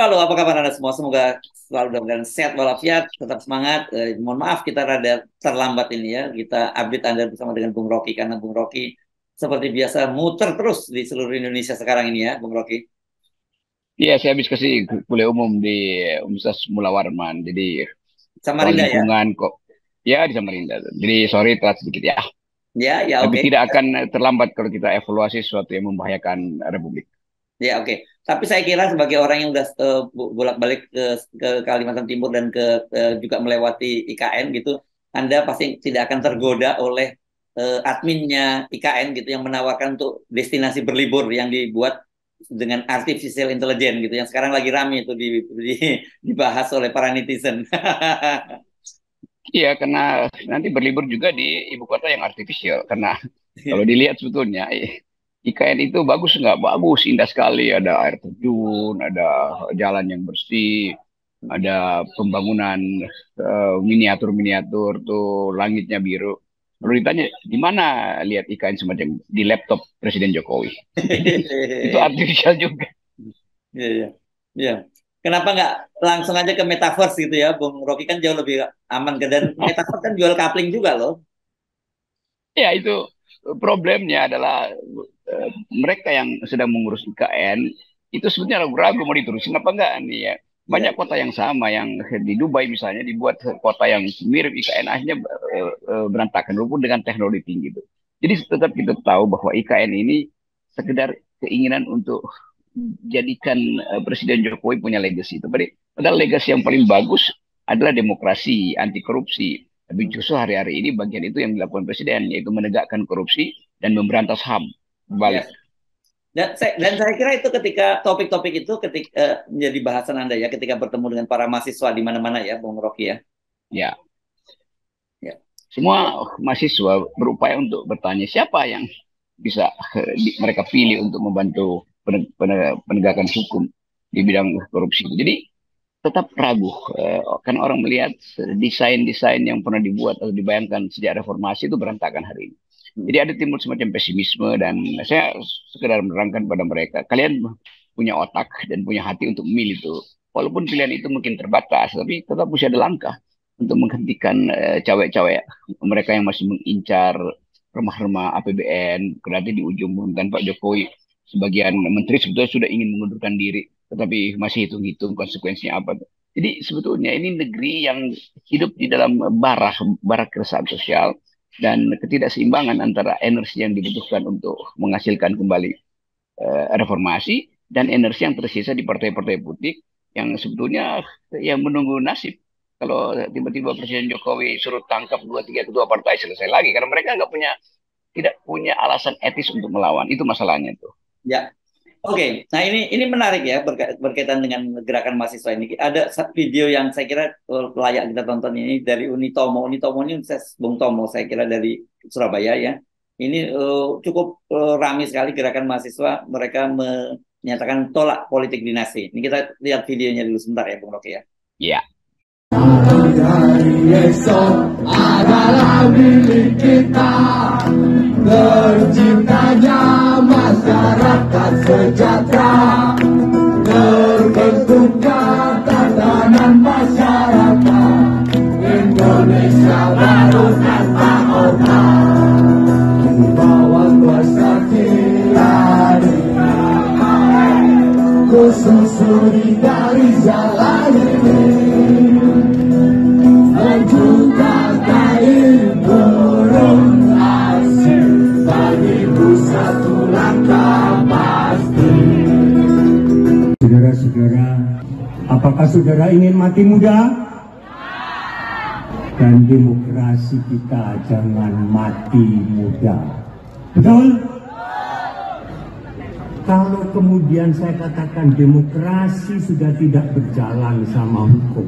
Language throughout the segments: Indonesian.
Halo, apa kabar Anda semua? Semoga selalu dalam keadaan sehat walafiat, tetap semangat. Mohon maaf kita rada terlambat ini ya. Kita update Anda bersama dengan Bung Rocky karena Bung Rocky seperti biasa muter terus di seluruh Indonesia sekarang ini ya, Bung Rocky. Iya, saya habis kasih kuliah umum di Universitas Mula Warman. Jadi soal Samarinda ya? lingkungan kok, ya di Samarinda. Jadi sorry telat sedikit ya. Ya, ya Tapi oke. tidak akan terlambat kalau kita evaluasi sesuatu yang membahayakan Republik. Ya oke. Tapi saya kira sebagai orang yang udah bolak-balik ke Kalimantan Timur dan juga melewati IKN gitu, Anda pasti tidak akan tergoda oleh adminnya IKN gitu yang menawarkan untuk destinasi berlibur yang dibuat dengan artificial intelligence gitu yang sekarang lagi rame itu dibahas oleh para netizen. Iya, karena nanti berlibur juga di ibu kota yang artifisial. Karena kalau dilihat sebetulnya IKN itu bagus nggak? Bagus, indah sekali. Ada air terjun, ada jalan yang bersih, ada pembangunan miniatur-miniatur tuh langitnya biru. Lalu ditanya di mana lihat IKN semacam di laptop Presiden Jokowi. Jadi itu artifisial juga. Iya, iya. Iya. Kenapa nggak langsung aja ke metaverse gitu ya, Bung Rocky kan jauh lebih aman ke dan metaverse kan jual kapling juga loh. Ya itu problemnya adalah mereka yang sedang mengurus IKN itu sebenarnya ragu-ragu mau diterusin apa enggak nih ya. Iya, Banyak kota yang sama yang di Dubai misalnya dibuat kota yang mirip IKN akhirnya berantakan walaupun dengan teknologi tinggi itu. Jadi tetap kita tahu bahwa IKN ini sekedar keinginan untuk jadikan Presiden Jokowi punya legacy. Tapi padahal legacy yang paling bagus adalah demokrasi, anti korupsi. Tapi justru hari-hari ini bagian itu yang dilakukan Presiden, yaitu menegakkan korupsi dan memberantas HAM. iya. Balik. Dan saya kira itu ketika topik-topik itu ketika menjadi bahasan Anda ya ketika bertemu dengan para mahasiswa di mana-mana ya, Bung Rocky ya. Ya, Ya. semua mahasiswa berupaya untuk bertanya siapa yang bisa mereka pilih untuk membantu penegakan hukum di bidang korupsi. Jadi tetap ragu kan orang melihat desain-desain yang pernah dibuat atau dibayangkan sejak reformasi itu berantakan hari ini. Hmm. Jadi ada timbul semacam pesimisme dan saya sekedar menerangkan pada mereka, kalian punya otak dan punya hati untuk memilih itu. Walaupun pilihan itu mungkin terbatas, tapi tetap mesti ada langkah untuk menghentikan cawe-cawe mereka yang masih mengincar remah-remah APBN. Berarti di ujung pemerintahan Pak Jokowi, sebagian menteri sebetulnya sudah ingin mengundurkan diri, tetapi masih hitung-hitung konsekuensinya apa. Jadi sebetulnya ini negeri yang hidup di dalam bara keresahan sosial dan ketidakseimbangan antara energi yang dibutuhkan untuk menghasilkan kembali reformasi dan energi yang tersisa di partai-partai politik yang sebetulnya yang menunggu nasib. Kalau tiba-tiba Presiden Jokowi suruh tangkap dua tiga ketua partai selesai lagi karena mereka tidak punya alasan etis untuk melawan. Itu masalahnya tuh. Ya. Oke, nah ini menarik ya berkaitan dengan gerakan mahasiswa ini. Ada video yang saya kira layak kita tonton ini dari Unitomo. Unitomo ini Universitas Bung Tomo saya kira dari Surabaya ya. Ini cukup ramai sekali gerakan mahasiswa. Mereka menyatakan tolak politik dinasti. Ini kita lihat videonya dulu sebentar ya, Bung Rocky ya. Ya. Hari esok adalah milik kita, terciptanya masyarakat sejahtera, terbentuknya tatanan masyarakat Indonesia baru tanpa obat, di bawah kuasa tirani kususuri dari jalan ini. Juga kain burung asing bagiku satu langkah pasti. Saudara-saudara, apakah saudara ingin mati muda? Dan demokrasi kita jangan mati muda. Betul? Kalau kemudian saya katakan demokrasi sudah tidak berjalan sama hukum,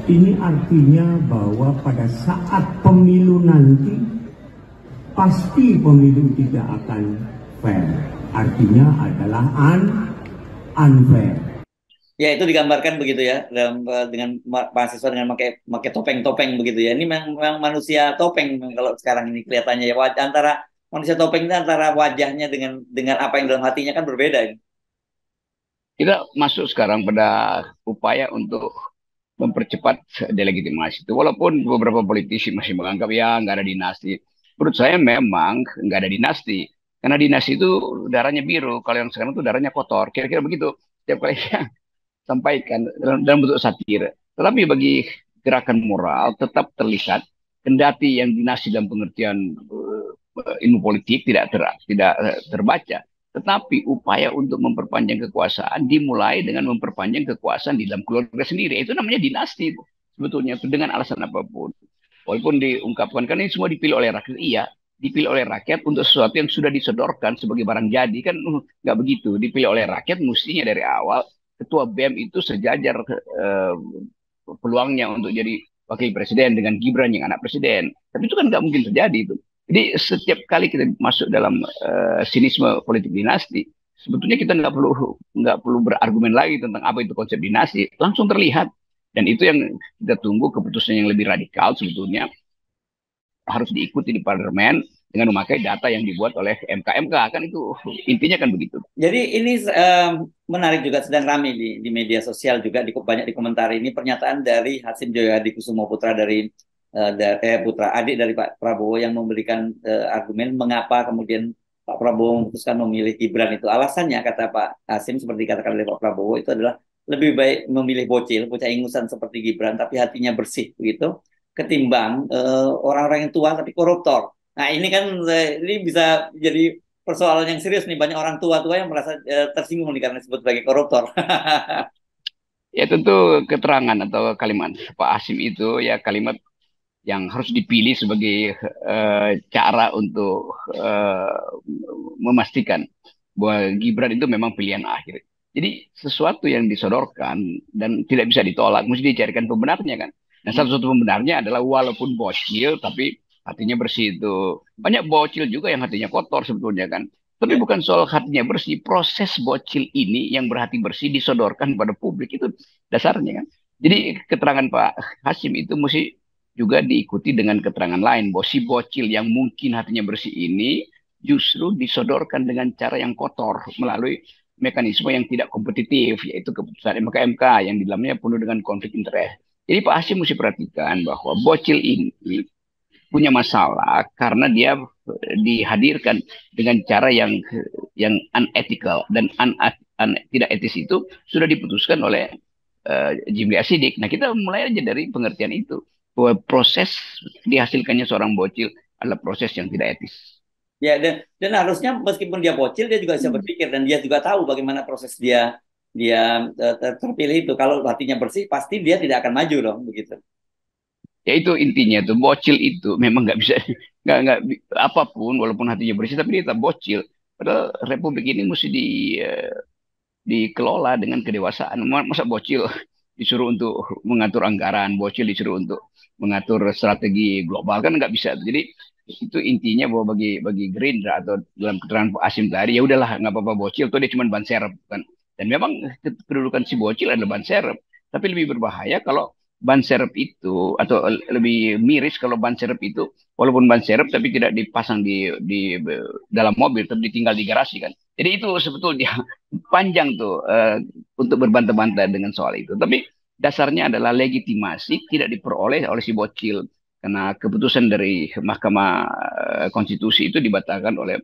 ini artinya bahwa pada saat pemilu nanti pasti pemilu tidak akan fair. Artinya adalah unfair. Ya itu digambarkan begitu ya dengan mahasiswa dengan pakai topeng-topeng begitu ya. Ini memang manusia topeng kalau sekarang ini kelihatannya ya antara manusia topeng ini antara wajahnya dengan apa yang dalam hatinya kan berbeda. kita masuk sekarang pada upaya untuk mempercepat delegitimasi itu. Walaupun beberapa politisi masih menganggap ya nggak ada dinasti. Menurut saya memang nggak ada dinasti. Karena dinasti itu darahnya biru. Kalau yang sekarang itu darahnya kotor. Kira-kira begitu. Setiap kali sampaikan dalam bentuk satir. Tetapi bagi gerakan moral tetap terlihat kendati yang dinasti dalam pengertian ilmu politik tidak terbaca. Tetapi upaya untuk memperpanjang kekuasaan dimulai dengan memperpanjang kekuasaan di dalam keluarga sendiri. Itu namanya dinasti sebetulnya dengan alasan apapun. Walaupun diungkapkan kan ini semua dipilih oleh rakyat. Iya, dipilih oleh rakyat untuk sesuatu yang sudah disodorkan sebagai barang jadi kan nggak begitu. Dipilih oleh rakyat mestinya dari awal ketua BEM itu sejajar peluangnya untuk jadi wakil presiden dengan Gibran yang anak presiden. Tapi itu kan nggak mungkin terjadi itu. Jadi setiap kali kita masuk dalam sinisme politik dinasti, sebetulnya kita nggak perlu berargumen lagi tentang apa itu konsep dinasti, langsung terlihat. Dan itu yang kita tunggu keputusan yang lebih radikal sebetulnya harus diikuti di parlemen dengan memakai data yang dibuat oleh MK kan itu intinya kan begitu. Jadi ini menarik juga sedang ramai di media sosial juga banyak dikomentari ini pernyataan dari Hasim Joyo Kusumo Putra dari putra adik dari Pak Prabowo yang memberikan argumen mengapa kemudian Pak Prabowo memutuskan memilih Gibran itu. Alasannya kata Pak Hasim seperti katakan oleh Pak Prabowo itu adalah lebih baik memilih bocil, bocah ingusan seperti Gibran tapi hatinya bersih begitu ketimbang orang-orang yang tua tapi koruptor. Nah ini kan ini bisa jadi persoalan yang serius nih, banyak orang tua-tua yang merasa tersinggung nih karena disebut sebagai koruptor. Ya tentu keterangan atau kalimat Pak Hasim itu ya kalimat yang harus dipilih sebagai cara untuk memastikan bahwa Gibran itu memang pilihan akhir. Jadi sesuatu yang disodorkan dan tidak bisa ditolak, mesti dicarikan pembenarnya kan. Dan satu-satu pembenarnya adalah walaupun bocil, tapi hatinya bersih itu. Banyak bocil juga yang hatinya kotor sebetulnya kan. Tapi bukan soal hatinya bersih, proses bocil ini yang berhati bersih disodorkan pada publik itu dasarnya kan. Jadi keterangan Pak Hasim itu mesti juga diikuti dengan keterangan lain bahwa si bocil yang mungkin hatinya bersih ini justru disodorkan dengan cara yang kotor melalui mekanisme yang tidak kompetitif, yaitu keputusan MK yang di dalamnya penuh dengan konflik interest. Jadi Pak Hasim mesti perhatikan bahwa bocil ini punya masalah karena dia dihadirkan dengan cara yang unethical dan tidak etis itu sudah diputuskan oleh Jimli Asidik. Nah kita mulai aja dari pengertian itu bahwa proses dihasilkannya seorang bocil adalah proses yang tidak etis. Ya, dan harusnya meskipun dia bocil dia juga bisa berpikir dan dia juga tahu bagaimana proses dia terpilih itu. Kalau hatinya bersih pasti dia tidak akan maju dong begitu. Ya itu intinya tuh bocil itu memang nggak bisa nggak apapun walaupun hatinya bersih tapi dia tetap bocil. Padahal Republik ini mesti dikelola dengan kedewasaan. Masa bocil disuruh untuk mengatur anggaran, bocil disuruh untuk mengatur strategi global kan nggak bisa. Jadi itu intinya bahwa bagi Gerindra atau dalam keterangan Pak Asim tadi ya udahlah nggak apa-apa bocil tuh dia cuma ban serep kan. Dan memang kedudukan si bocil adalah ban serep. Tapi lebih berbahaya kalau ban serep itu atau lebih miris kalau ban serep itu walaupun ban serep tapi tidak dipasang di dalam mobil tapi ditinggal di garasi kan. Jadi itu sebetulnya panjang tuh untuk berbantah-bantah dengan soal itu. Tapi dasarnya adalah legitimasi tidak diperoleh oleh si bocil karena keputusan dari Mahkamah Konstitusi itu dibatalkan oleh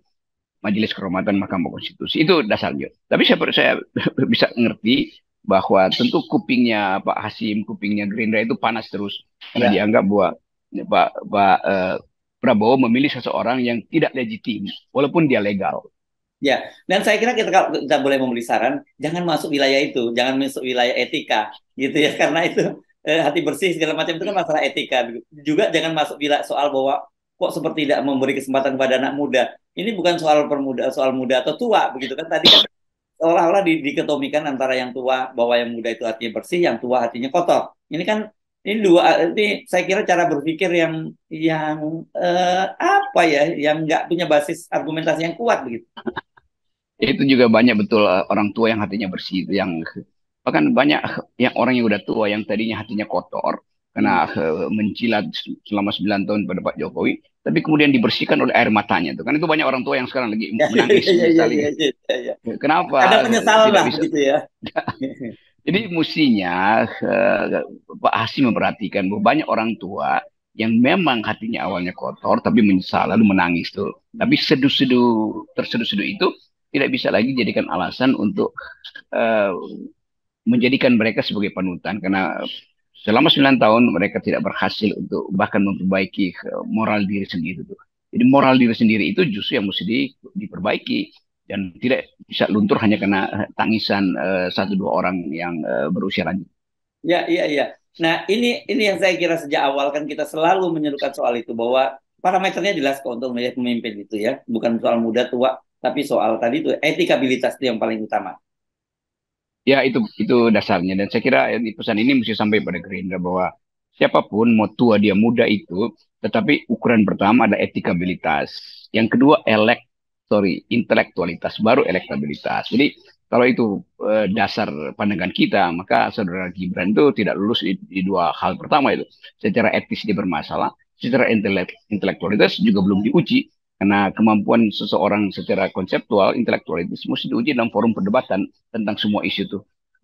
Majelis Kehormatan Mahkamah Konstitusi. Itu dasarnya. Tapi saya bisa ngerti bahwa tentu kupingnya Pak Hasim, kupingnya Gerindra itu panas terus karena dianggap bahwa Pak Prabowo memilih seseorang yang tidak legitim walaupun dia legal. Ya, dan saya kira kita boleh memberi saran, jangan masuk wilayah itu, jangan masuk wilayah etika, gitu ya, karena itu hati bersih segala macam itu kan masalah etika. Juga jangan masuk wilayah soal bahwa kok seperti tidak memberi kesempatan kepada anak muda. Ini bukan soal soal muda atau tua, begitu kan? Tadi kan seolah-olah diketomikan antara yang tua bahwa yang muda itu hatinya bersih, yang tua hatinya kotor. Ini kan ini saya kira cara berpikir yang apa ya, yang nggak punya basis argumentasi yang kuat begitu. Itu juga banyak betul orang tua yang hatinya bersih itu yang bahkan banyak yang orang yang udah tua yang tadinya hatinya kotor karena mencilat selama 9 tahun pada Pak Jokowi, tapi kemudian dibersihkan oleh air matanya tuh. Kan itu banyak orang tua yang sekarang lagi Ya, ya, menangis ya, ya, menyesali. ya, ya, ya, ya. Ada Kenapa penyesalan tidak lah bisa? begitu ya. Jadi mestinya Pak Hasim memperhatikan bahwa banyak orang tua yang memang hatinya awalnya kotor tapi menyesal lalu menangis tuh. Tapi terseduh-seduh itu tidak bisa lagi jadikan alasan untuk eh, menjadikan mereka sebagai panutan karena selama 9 tahun mereka tidak berhasil untuk bahkan memperbaiki moral diri sendiri tuh. Jadi moral diri sendiri itu justru yang mesti diperbaiki dan tidak bisa luntur hanya karena tangisan satu dua orang yang berusia lanjut. Ya, iya, iya. Nah, ini yang saya kira sejak awal kan kita selalu menyerukan soal itu bahwa parameternya jelas kok untuk memilih pemimpin itu ya, bukan soal muda tua, tapi soal tadi itu etikabilitas itu yang paling utama. Ya itu dasarnya dan saya kira pesan ini mesti sampai pada Gerindra bahwa siapapun mau tua dia muda itu, tetapi ukuran pertama adalah etikabilitas. Yang kedua intelektualitas baru elektabilitas. Jadi kalau itu dasar pandangan kita, maka saudara Gibran itu tidak lulus di dua hal pertama itu. Secara etis dia bermasalah, secara intelektualitas juga belum diuji. Karena kemampuan seseorang secara konseptual, intelektual itu mesti diuji dalam forum perdebatan tentang semua isu itu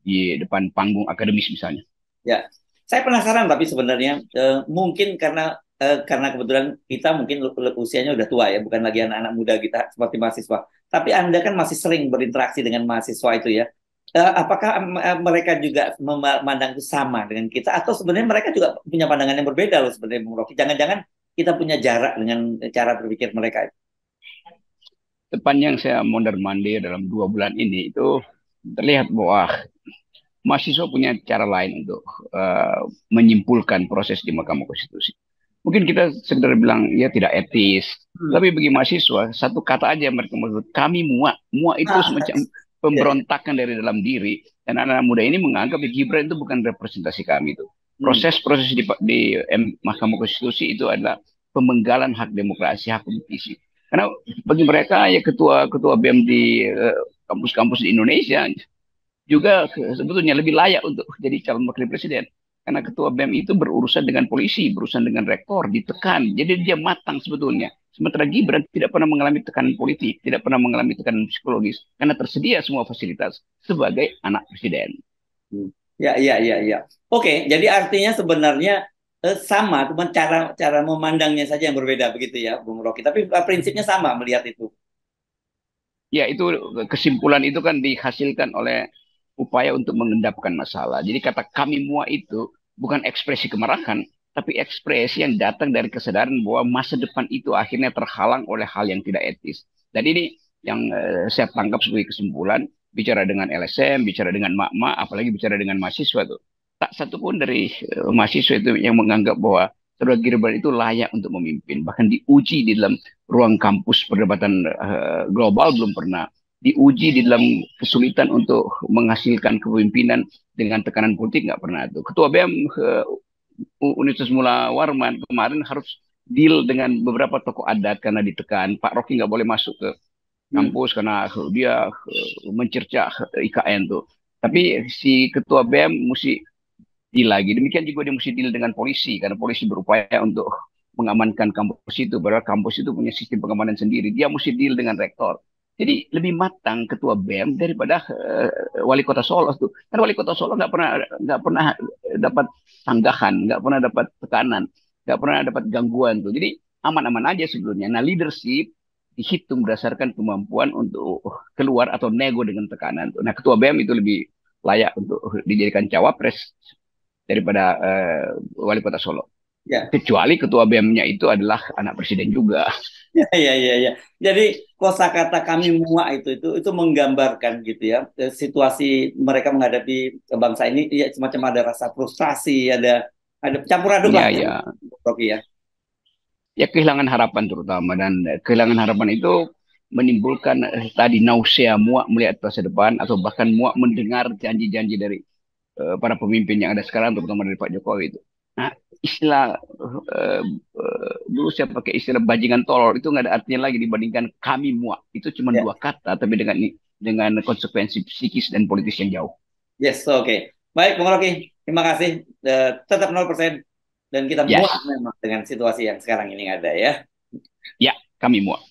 di depan panggung akademis misalnya. Ya, saya penasaran tapi sebenarnya mungkin karena kebetulan kita mungkin usianya udah tua ya, bukan lagi anak-anak muda kita seperti mahasiswa. Tapi Anda kan masih sering berinteraksi dengan mahasiswa itu ya. Apakah mereka juga memandang itu sama dengan kita atau sebenarnya mereka juga punya pandangan yang berbeda loh sebenarnya Bung Rocky. Jangan-jangan kita punya jarak dengan cara berpikir mereka. Sepanjang saya mondar mandir dalam 2 bulan ini itu terlihat bahwa mahasiswa punya cara lain untuk menyimpulkan proses di Mahkamah Konstitusi. Mungkin kita sekedar bilang ya tidak etis, tapi bagi mahasiswa satu kata aja mereka maksud kami muak. Muak itu semacam pemberontakan dari dalam diri dan anak-anak muda ini menganggap Gibran itu bukan representasi kami itu. Proses-proses di Mahkamah Konstitusi itu adalah pemenggalan hak demokrasi, hak kompetisi. Karena bagi mereka ya ketua BEM di kampus-kampus di Indonesia juga sebetulnya lebih layak untuk jadi calon wakil presiden. Karena ketua BEM itu berurusan dengan polisi, berurusan dengan rektor, ditekan. Jadi dia matang sebetulnya. Sementara Gibran tidak pernah mengalami tekanan politik, tidak pernah mengalami tekanan psikologis. Karena tersedia semua fasilitas sebagai anak presiden. Ya, ya, ya, ya. Oke, jadi artinya sebenarnya sama, cuma cara memandangnya saja yang berbeda begitu ya, Bung Rocky. Tapi prinsipnya sama melihat itu. Ya, itu kesimpulan itu kan dihasilkan oleh upaya untuk mengendapkan masalah. Jadi kata kami muak itu bukan ekspresi kemarahan, tapi ekspresi yang datang dari kesadaran bahwa masa depan itu akhirnya terhalang oleh hal yang tidak etis. Dan ini yang saya tangkap sebagai kesimpulan, bicara dengan LSM, bicara dengan mak-mak, apalagi bicara dengan mahasiswa tuh. Tak satu pun dari mahasiswa itu yang menganggap bahwa Saudara Gibran itu layak untuk memimpin. Bahkan diuji di dalam ruang kampus perdebatan global belum pernah diuji di dalam kesulitan untuk menghasilkan kepemimpinan dengan tekanan politik nggak pernah tuh. Ketua BEM Universitas Mula Warman kemarin harus deal dengan beberapa tokoh adat karena ditekan. Pak Rocky nggak boleh masuk ke kampus karena dia mencerca IKN tuh. Tapi si ketua BEM mesti deal lagi. Demikian juga dia mesti deal dengan polisi karena polisi berupaya untuk mengamankan kampus itu. Padahal kampus itu punya sistem pengamanan sendiri. Dia mesti deal dengan rektor. Jadi lebih matang ketua BEM daripada wali kota Solo tuh. Karena wali kota Solo nggak pernah dapat sanggahan, nggak pernah dapat tekanan, nggak pernah dapat gangguan tuh. Jadi aman-aman aja sebelumnya. Nah leadership dihitung berdasarkan kemampuan untuk keluar atau nego dengan tekanan tuh. Nah ketua BEM itu lebih layak untuk dijadikan cawapres daripada wali kota Solo. Ya. Kecuali ketua BEM-nya itu adalah anak presiden juga. Ya, ya, ya, ya. Jadi kosakata kami muak itu menggambarkan gitu ya situasi mereka menghadapi bangsa ini ya semacam ada rasa frustasi, ada campur aduk lah Ya. Rocky ya. Ya kehilangan harapan terutama dan kehilangan harapan itu menimbulkan tadi nausea, muak melihat masa depan atau bahkan muak mendengar janji-janji dari para pemimpin yang ada sekarang terutama dari Pak Jokowi itu. Nah, istilah dulu saya pakai istilah bajingan tolol itu nggak ada artinya lagi dibandingkan kami muak. Itu cuma dua kata tapi dengan konsekuensi psikis dan politis yang jauh. Yes, oke. Baik, Bung Rocky. Terima kasih. Tetap 0%. dan kita Yes. muak memang dengan situasi yang sekarang ini ada ya. Ya, kami muak.